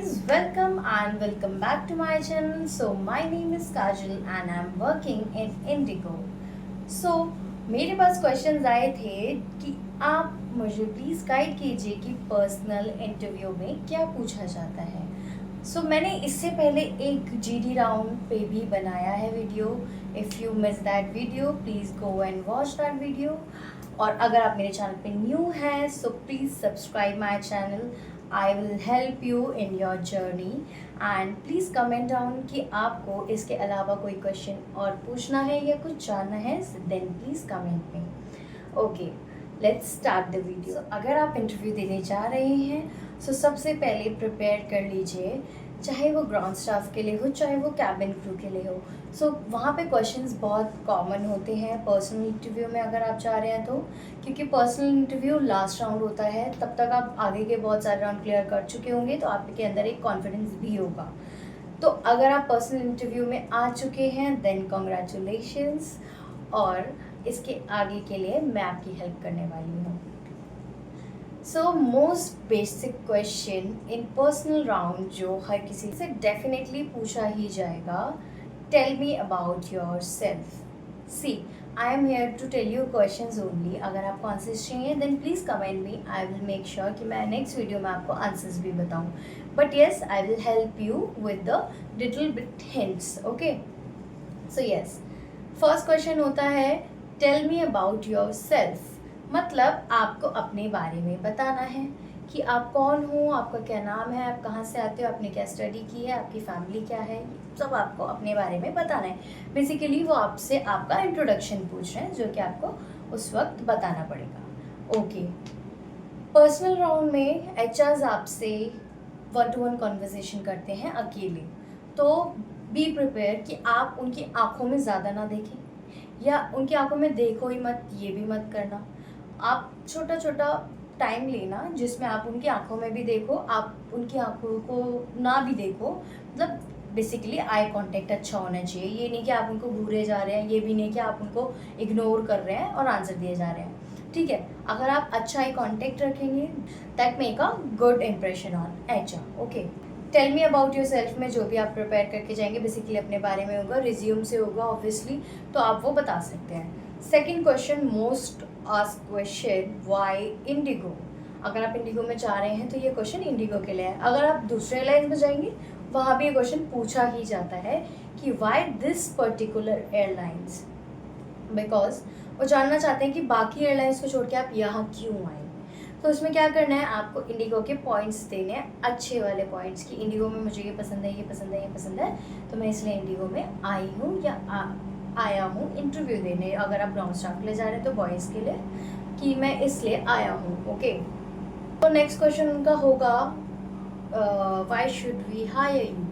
guys, welcome back to my channel. So my name is Kajal and I'm working in Indigo. So मेरे पास questions आए थे कि आप मुझे प्लीज़ गाइड कीजिए कि पर्सनल इंटरव्यू में क्या पूछा जाता है. मैंने इससे पहले एक जीडी राउंड पे भी बनाया है video. If you miss that video please go and watch that video. और अगर आप मेरे चैनल पे न्यू हैं so please subscribe my channel. I will help you in your journey and please comment down कि आपको इसके अलावा कोई क्वेश्चन और पूछना है या कुछ जानना है. देन प्लीज़ कमेंट में. Okay, let's start the video. अगर आप इंटरव्यू देने जा रहे हैं सबसे पहले प्रिपेयर कर लीजिए, चाहे वो ग्राउंड स्टाफ के लिए हो चाहे वो कैबिन क्रू के लिए हो. वहाँ पे क्वेश्चंस बहुत कॉमन होते हैं पर्सनल इंटरव्यू में अगर आप जा रहे हैं तो, क्योंकि पर्सनल इंटरव्यू लास्ट राउंड होता है. तब तक आप आगे के बहुत सारे राउंड क्लियर कर चुके होंगे तो आपके अंदर एक कॉन्फिडेंस भी होगा. तो अगर आप पर्सनल इंटरव्यू में आ चुके हैं देन कॉन्ग्रेचुलेशंस. और इसके आगे के लिए मैं आपकी हेल्प करने वाली हूँ. Most basic question in personal round जो हर किसी से डेफिनेटली पूछा ही जाएगा, tell me about yourself. See, I am here to tell you questions only. अगर आपको आंसर्स चाहिए then please comment me. I will make sure कि मैं नेक्स्ट वीडियो में आपको आंसर्स भी बताऊँ. But yes, I will help you with the little bit hints. Okay, so yes, first question होता है tell me about yourself. मतलब आपको अपने बारे में बताना है कि आप कौन हो, आपका क्या नाम है, आप कहाँ से आते हो, आपने क्या स्टडी की है, आपकी फैमिली क्या है, सब आपको अपने बारे में बताना है. बेसिकली वो आपसे आपका इंट्रोडक्शन पूछ रहे हैं जो कि आपको उस वक्त बताना पड़ेगा. ओके, पर्सनल राउंड में एचआर्स आपसे 1-to-1 कॉन्वर्सेशन करते हैं अकेले. तो बी प्रिपेयर कि आप उनकी आंखों में ज़्यादा ना देखें या उनकी आंखों में देखो ही मत, ये भी मत करना. आप छोटा छोटा टाइम लेना जिसमें आप उनकी आंखों में भी देखो, आप उनकी आंखों को ना भी देखो. मतलब बेसिकली आई कांटेक्ट अच्छा होना चाहिए. ये नहीं कि आप उनको घूरे जा रहे हैं, ये भी नहीं कि आप उनको इग्नोर कर रहे हैं और आंसर दिए जा रहे हैं. ठीक है, अगर आप अच्छा आई कांटेक्ट रखेंगे that make a good impression on HR. Okay, tell me about yourself में जो भी आप प्रिपेयर करके जाएंगे बेसिकली अपने बारे में होगा, रिज्यूम से होगा ऑब्वियसली, तो आप वो बता सकते हैं. Second question, most asked question, why Indigo. अगर आप इंडिगो में जा रहे हैं तो ये क्वेश्चन इंडिगो के लिए है. अगर आप दूसरे एयरलाइंस में जाएंगे वहाँ भी ये क्वेश्चन पूछा ही जाता है कि why this particular airlines. Because वो जानना चाहते हैं कि बाकी एयरलाइंस को छोड़ के आप यहाँ क्यों आए. तो उसमें क्या करना है, आपको इंडिगो के पॉइंट्स देने हैं, अच्छे वाले पॉइंट्स कि इंडिगो में मुझे ये पसंद है, ये पसंद है, ये पसंद है, तो मैं इसलिए इंडिगो में आई हूँ या आया हूँ इंटरव्यू देने. अगर आप ग्राउंड स्टाफ के लिए जा रहे हैं तो बॉयज़ के लिए कि मैं इसलिए आया हूँ. ओके, तो नेक्स्ट क्वेश्चन उनका होगा why should we hire you.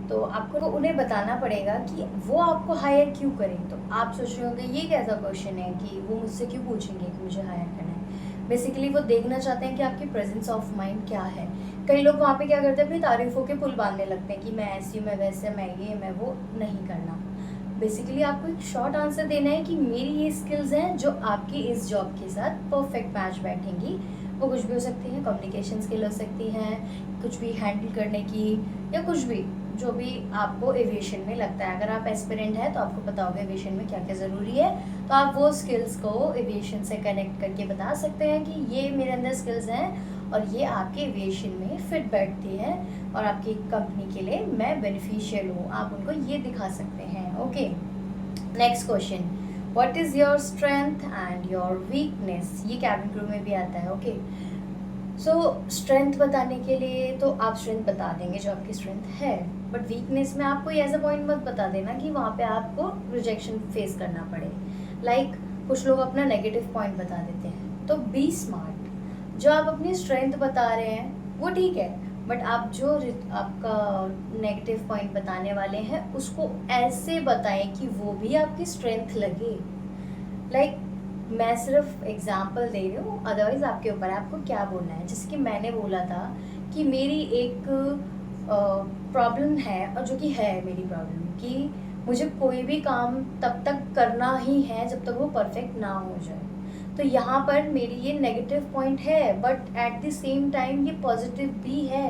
तो आपको उन्हें बताना पड़ेगा कि वो आपको हायर क्यों करें. तो आप सोच रहे होंगे ये कैसा क्वेश्चन है कि वो मुझसे क्यों पूछेंगे कि मुझे हायर करना है. बेसिकली वो देखना चाहते हैं कि आपकी प्रेजेंस ऑफ माइंड क्या है. कई लोग वहाँ पे क्या करते हैं, अपनी तारीफ़ों के पुल बांधने लगते हैं कि मैं ऐसी हूँ, मैं वैसे, मैं ये, मैं वो. नहीं करना. बेसिकली आपको एक शॉर्ट आंसर देना है कि मेरी ये स्किल्स हैं जो आपकी इस जॉब के साथ परफेक्ट मैच बैठेंगी. वो कुछ भी हो सकती है, कम्युनिकेशन स्किल हो सकती हैं, कुछ भी हैंडल करने की, या कुछ भी जो भी आपको एविएशन में लगता है. अगर आप एस्पिरेंट हैं तो आपको पता होगा एविएशन में क्या क्या ज़रूरी है, तो आप वो स्किल्स को एविएशन से कनेक्ट करके बता सकते हैं कि ये मेरे अंदर स्किल्स हैं और ये आपके एविएशन में फिट बैठती है और आपकी कंपनी के लिए मैं बेनिफिशियल हूँ. आप उनको ये दिखा सकते हैं. Okay, next question, what is your strength and your weakness. ये कैबिन क्रू में भी आता है. ओके, स्ट्रेंथ बताने के लिए तो आप स्ट्रेंथ बता देंगे जो आपकी स्ट्रेंथ है, बट वीकनेस में आप कोई ऐसा पॉइंट मत बता देना कि वहाँ पे आपको रिजेक्शन फेस करना पड़े. लाइक कुछ लोग अपना नेगेटिव पॉइंट बता देते हैं. तो बी स्मार्ट. जो आप अपनी स्ट्रेंथ बता रहे हैं वो ठीक है, बट आप जो आपका नेगेटिव पॉइंट बताने वाले हैं उसको ऐसे बताएं कि वो भी आपकी स्ट्रेंथ लगे. लाइक मैं सिर्फ एग्जांपल दे रही हूँ, अदरवाइज़ आपके ऊपर है आपको क्या बोलना है. जैसे कि मैंने बोला था कि मेरी एक प्रॉब्लम है, और जो कि है मेरी प्रॉब्लम, कि मुझे कोई भी काम तब तक करना ही है जब तक वो परफेक्ट ना हो जाए. तो यहाँ पर मेरी ये नेगेटिव पॉइंट है, but at the same time ये पॉजिटिव भी है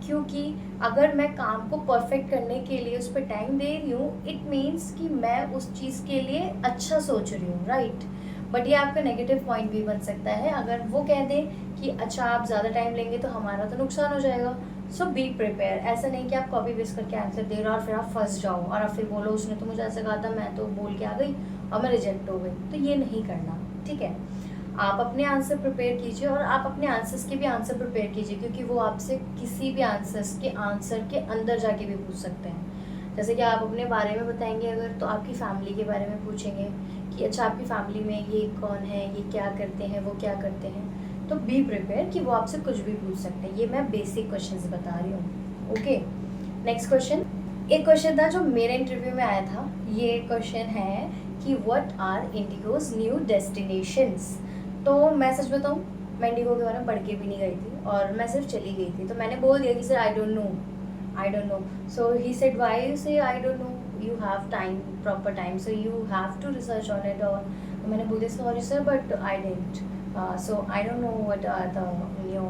क्योंकि अगर मैं काम को परफेक्ट करने के लिए उस पर टाइम दे रही हूँ, इट मीन्स कि मैं उस चीज़ के लिए अच्छा सोच रही हूँ, राइट। बट ये आपका नेगेटिव पॉइंट भी बन सकता है अगर वो कह दें कि अच्छा आप ज़्यादा टाइम लेंगे तो हमारा तो नुकसान हो जाएगा। सो बी प्रिपेयर। ऐसा नहीं कि आप कॉपी पेस्ट करके आंसर दे रहे हो और फिर आप फंस जाओ और आप फिर बोलो उसने तो मुझे ऐसा कहा था, मैं तो बोल के आ गई और मैं रिजेक्ट हो गई। तो ये नहीं करना, ठीक है। आप अपने आंसर प्रिपेयर कीजिए और आप अपने आंसर्स के भी आंसर प्रिपेयर कीजिए, क्योंकि वो आपसे किसी भी आंसर के अंदर जाके भी पूछ सकते हैं। जैसे कि आप अपने बारे में बताएंगे अगर, तो आपकी फैमिली के बारे में पूछेंगे कि अच्छा आपकी फैमिली में ये कौन है, ये क्या करते हैं, वो क्या करते हैं। तो बी प्रिपेयर कि वो आपसे कुछ भी पूछ सकते हैं। ये मैं बेसिक क्वेश्चंस बता रही हूँ। Okay, next question. एक क्वेश्चन था जो मेरे इंटरव्यू में आया था। ये क्वेश्चन है कि व्हाट आर इंडिगोज न्यू डेस्टिनेशंस। तो मैं सच बताऊँ, मैं इंडिगो के बारे में पढ़ के भी नहीं गई थी और मैं सिर्फ चली गई थी। तो मैंने बोल दिया कि sir I don't know. So he said why you say I don't know, you have time, proper time, so you have to research on it. और मैंने बोला sorry sir but I didn't, so I don't know what are the new.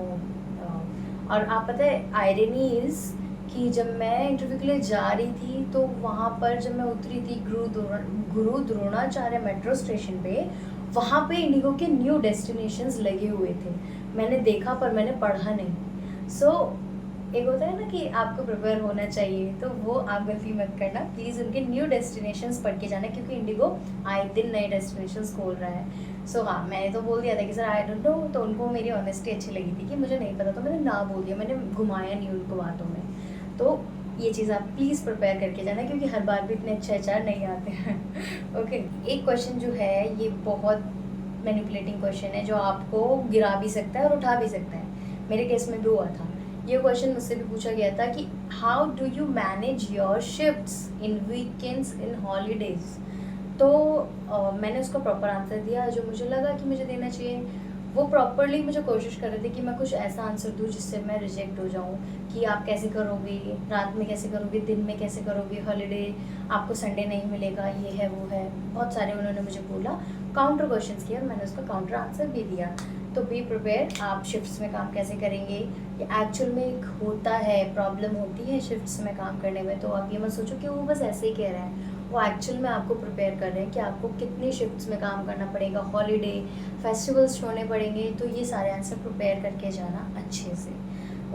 और आप पता है irony is कि जब मैं इंटरव्यू के लिए जा रही थी तो वहाँ पर जब मैं उतरी थी गुरु द्रोणाचार्य मेट्रो स्टेशन पे, वहाँ पे इंडिगो के न्यू डेस्टिनेशंस लगे हुए थे। मैंने देखा पर मैंने पढ़ा नहीं। सो एक होता है ना कि आपको प्रिपेयर होना चाहिए, तो वो आप गलती मत करना प्लीज़। उनके न्यू डेस्टिनेशंस पढ़ के जाना, क्योंकि इंडिगो आए दिन नए डेस्टिनेशंस खोल रहा है। सो हाँ, मैंने तो बोल दिया था कि सर आई डोंट नो। तो उनको मेरी ऑनेस्टी अच्छी लगी थी कि मुझे नहीं पता, तो मैंने ना बोल दिया, मैंने घुमाया नहीं उनको बातों में। तो ये चीज़ आप प्लीज़ प्रिपेयर करके जाना, क्योंकि हर बार भी इतने अच्छे एचआर नहीं आते हैं। ओके, एक क्वेश्चन जो है ये बहुत मैनिपुलेटिंग क्वेश्चन है जो आपको गिरा भी सकता है और उठा भी सकता है। मेरे केस में भी हुआ था। ये क्वेश्चन मुझसे भी पूछा गया था कि how do you manage your shifts in weekends in holidays. तो मैंने उसका प्रॉपर आंसर दिया जो मुझे लगा कि मुझे देना चाहिए। वो प्रॉपरली मुझे कोशिश कर रहे थे कि मैं कुछ ऐसा आंसर दूँ जिससे मैं रिजेक्ट हो जाऊँ, कि आप कैसे करोगे, रात में कैसे करोगे, दिन में कैसे करोगे, हॉलीडे आपको संडे नहीं मिलेगा, ये है वो है। बहुत सारे उन्होंने मुझे बोला, काउंटर क्वेश्चंस किया और मैंने उसका काउंटर आंसर भी दिया। तो बी प्रिपेयर। आप शिफ्ट्स में काम कैसे करेंगे, ये एक्चुअल में एक होता है, प्रॉब्लम होती है शिफ्ट्स में काम करने में। तो आप ये मत सोचो कि वो बस ऐसे ही कह रहे हैं, वो एक्चुअल में आपको प्रिपेयर कर रहे हैं कि आपको कितनी शिफ्ट्स में काम करना पड़ेगा, हॉलीडे, फेस्टिवल्स छोड़ने पड़ेंगे। तो ये सारे आंसर प्रिपेयर करके जाना अच्छे से।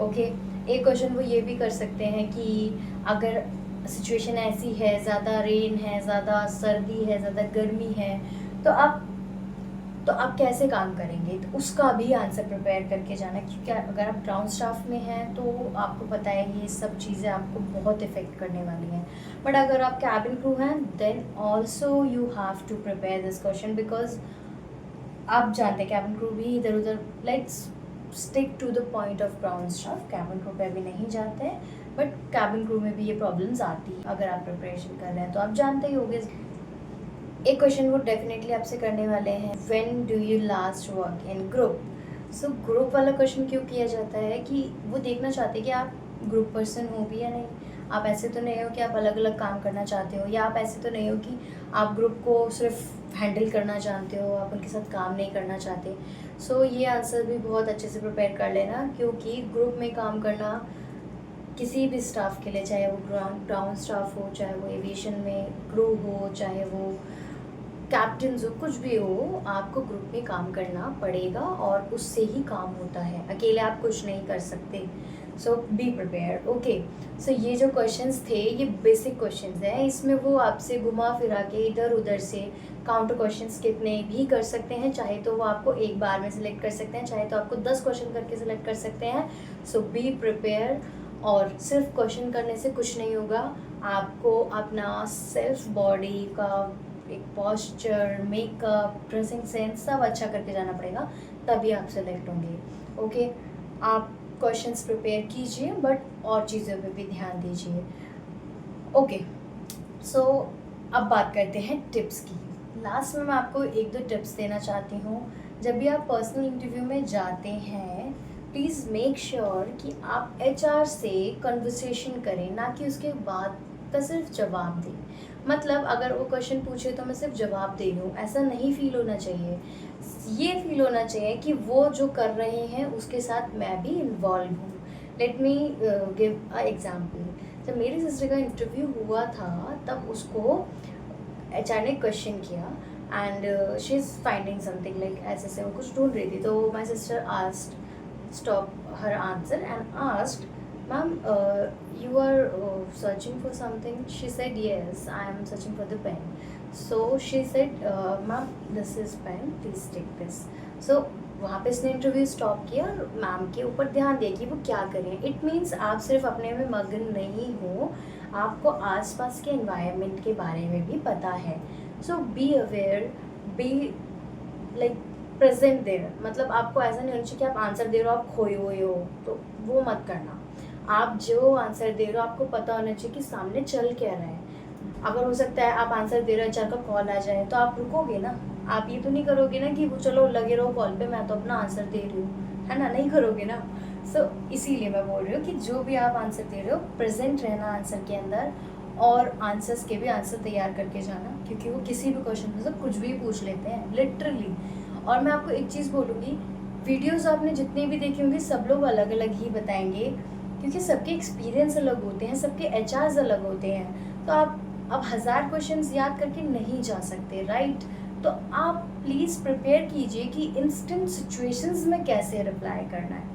ओके, एक क्वेश्चन वो ये भी कर सकते हैं कि अगर सिचुएशन ऐसी है, ज़्यादा रेन है, ज़्यादा सर्दी है, ज़्यादा गर्मी है, तो आप कैसे काम करेंगे, तो उसका भी आंसर प्रिपेयर करके जाना। क्योंकि अगर आप ग्राउंड स्टाफ में हैं तो आपको पता है ये सब चीज़ें आपको बहुत इफ़ेक्ट करने वाली हैं। बट अगर आप कैबिन क्रू हैं then also you have to prepare this question, because आप जानते हैं कैबिन क्रू भी इधर उधर, let's stick to the point of ground staff. Cabin crew पे भी नहीं जाते हैं, बट कैबिन क्रू में भी ये प्रॉब्लम्स आती है। अगर आप प्रिपरेशन कर रहे हैं तो आप जानते ही होंगे। एक क्वेश्चन वो डेफिनेटली आपसे करने वाले हैं, when do you last work in group. So group वाला क्वेश्चन क्यों किया जाता है कि वो देखना चाहते हैं कि आप ग्रुप पर्सन हो भी या नहीं। आप ऐसे तो नहीं हो कि आप अलग अलग काम करना चाहते हो, या आप ऐसे तो नहीं हो कि आप ग्रुप को सिर्फ हैंडल करना जानते हो, आप उनके साथ काम नहीं करना चाहते। सो ये आंसर भी बहुत अच्छे से प्रिपेयर कर लेना, क्योंकि ग्रुप में काम करना किसी भी स्टाफ के लिए, चाहे वो ग्राउंड स्टाफ हो, चाहे वो एविएशन में क्रू हो, चाहे वो कैप्टन हो, कुछ भी हो, आपको ग्रुप में काम करना पड़ेगा और उससे ही काम होता है। अकेले आप कुछ नहीं कर सकते। सो बी प्रिपेयर। ओके, सो ये जो क्वेश्चंस थे ये बेसिक क्वेश्चंस हैं। इसमें वो आपसे घुमा फिरा के इधर उधर से काउंटर क्वेश्चंस कितने भी कर सकते हैं। चाहे तो वो आपको एक बार में सिलेक्ट कर सकते हैं, चाहे तो आपको 10 क्वेश्चन करके सिलेक्ट कर सकते हैं। सो बी प्रिपेयर। और सिर्फ क्वेश्चन करने से कुछ नहीं होगा, आपको अपना सेल्फ बॉडी का एक पॉस्चर, मेकअप, ड्रेसिंग सेंस सब अच्छा करके जाना पड़ेगा, तभी आप सेलेक्ट होंगे। ओके, आप क्वेश्चंस प्रिपेयर कीजिए बट और चीज़ों पे भी ध्यान दीजिए। ओके, सो अब बात करते हैं टिप्स की। लास्ट में मैं आपको एक दो टिप्स देना चाहती हूँ। जब भी आप पर्सनल इंटरव्यू में जाते हैं, प्लीज़ मेक श्योर कि आप एचआर से कन्वर्सेशन करें, ना कि उसके बाद का सिर्फ जवाब दें। मतलब अगर वो क्वेश्चन पूछे तो मैं सिर्फ जवाब दे दूँ, ऐसा नहीं फील होना चाहिए। ये फील होना चाहिए कि वो जो कर रहे हैं उसके साथ मैं भी इन्वॉल्व हूँ। Let me give a example. जब मेरी सिस्टर का इंटरव्यू हुआ था तब उसको एचआर ने क्वेश्चन किया and she is finding something like ऐसे वो कुछ ढूंढ रही थी, तो my sister asked stop her answer and asked, ma'am you are searching for something? She said yes, I am searching for the pen. So she said, ma'am, this is pen, please take this. So वहाँ पे इसने interview stop किया और ma'am के ऊपर ध्यान दिया कि वो क्या करें। इट मीन्स आप सिर्फ अपने में मगन नहीं हो, आपको आसपास के एनवायरनमेंट के बारे में भी पता है। So be aware, be like present there. मतलब आपको ऐसा नहीं होना चाहिए कि आप आंसर दे रहे हो आप खोए हुए हो, तो वो मत करना। आप जो आंसर दे रहे हो आपको पता होना चाहिए कि सामने चल क्या रहा है। अगर हो सकता है आप आंसर दे रहे हो, एचआर का कॉल आ जाए, तो आप रुकोगे ना। आप ये तो नहीं करोगे ना कि वो चलो लगे रहो कॉल पे, मैं तो अपना आंसर दे रही हूँ, है ना, नहीं करोगे ना। सो इसीलिए मैं बोल रही हूँ कि जो भी आप आंसर दे रहे हो प्रेजेंट रहना आंसर के अंदर, और आंसर्स के भी आंसर तैयार करके जाना, क्योंकि वो किसी भी क्वेश्चन में से कुछ भी पूछ लेते हैं लिटरली। और मैं आपको एक चीज़ बोलूँगी, वीडियोज़ आपने जितनी भी देखी होंगी सब लोग अलग अलग ही बताएंगे, क्योंकि सबके एक्सपीरियंस अलग होते हैं, सबके एचआर्स अलग होते हैं। तो आप अब 1000 क्वेश्चंस याद करके नहीं जा सकते, राइट। तो आप प्लीज़ प्रिपेयर कीजिए कि इंस्टेंट सिचुएशंस में कैसे रिप्लाई करना है।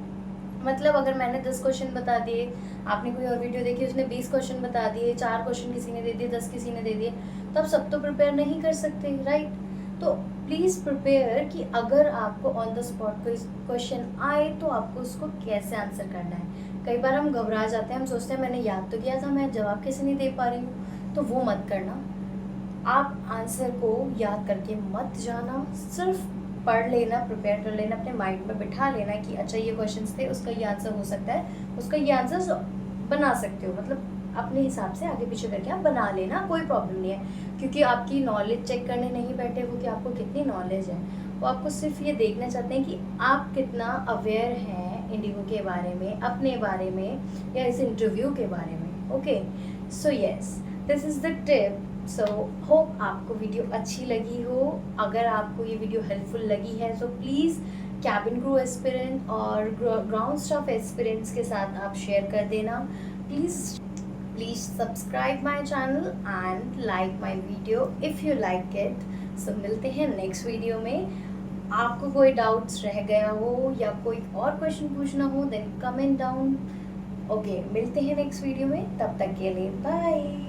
मतलब अगर मैंने 10 क्वेश्चन बता दिए, आपने कोई और वीडियो देखी उसने 20 क्वेश्चन बता दिए, 4 क्वेश्चन किसी ने दे दिए, 10 किसी ने दे दिए, तो आप सब तो प्रिपेयर नहीं कर सकते, राइट। तो प्लीज़ प्रिपेयर कि अगर आपको ऑन द स्पॉट कोई क्वेश्चन आए तो आपको उसको कैसे आंसर करना है। कई बार हम घबरा जाते हैं, हम सोचते हैं मैंने याद तो किया था, मैं जवाब कैसे नहीं दे पा रही हूँ, तो वो मत करना। आप आंसर को याद करके मत जाना, सिर्फ पढ़ लेना, प्रिपेयर कर लेना, अपने माइंड में बिठा लेना कि अच्छा ये क्वेश्चंस थे, उसका ये आंसर हो सकता है, उसका ये आंसर बना सकते हो। मतलब अपने हिसाब से आगे पीछे करके आप बना लेना, कोई प्रॉब्लम नहीं है, क्योंकि आपकी नॉलेज चेक करने नहीं बैठे वो कि आपको कितनी नॉलेज है। वो आपको सिर्फ ये देखना चाहते हैं कि आप कितना अवेयर हैं इंडिगो के बारे में, अपने बारे में, या इस इंटरव्यू के बारे में। Okay, so yes, this is the tip. So hope आपको वीडियो अच्छी लगी हो। अगर आपको ये वीडियो हेल्पफुल लगी है तो प्लीज़ कैबिन क्रू एस्पिरेंट और ग्राउंड स्टाफ एस्पिरेंट्स के साथ आप शेयर कर देना। Please subscribe my channel and like my video if you like it. So मिलते हैं नेक्स्ट वीडियो में। आपको कोई डाउट्स रह गया हो या कोई और क्वेश्चन पूछना हो देन कमेंट डाउन। ओके, मिलते हैं नेक्स्ट वीडियो में, तब तक के लिए बाय।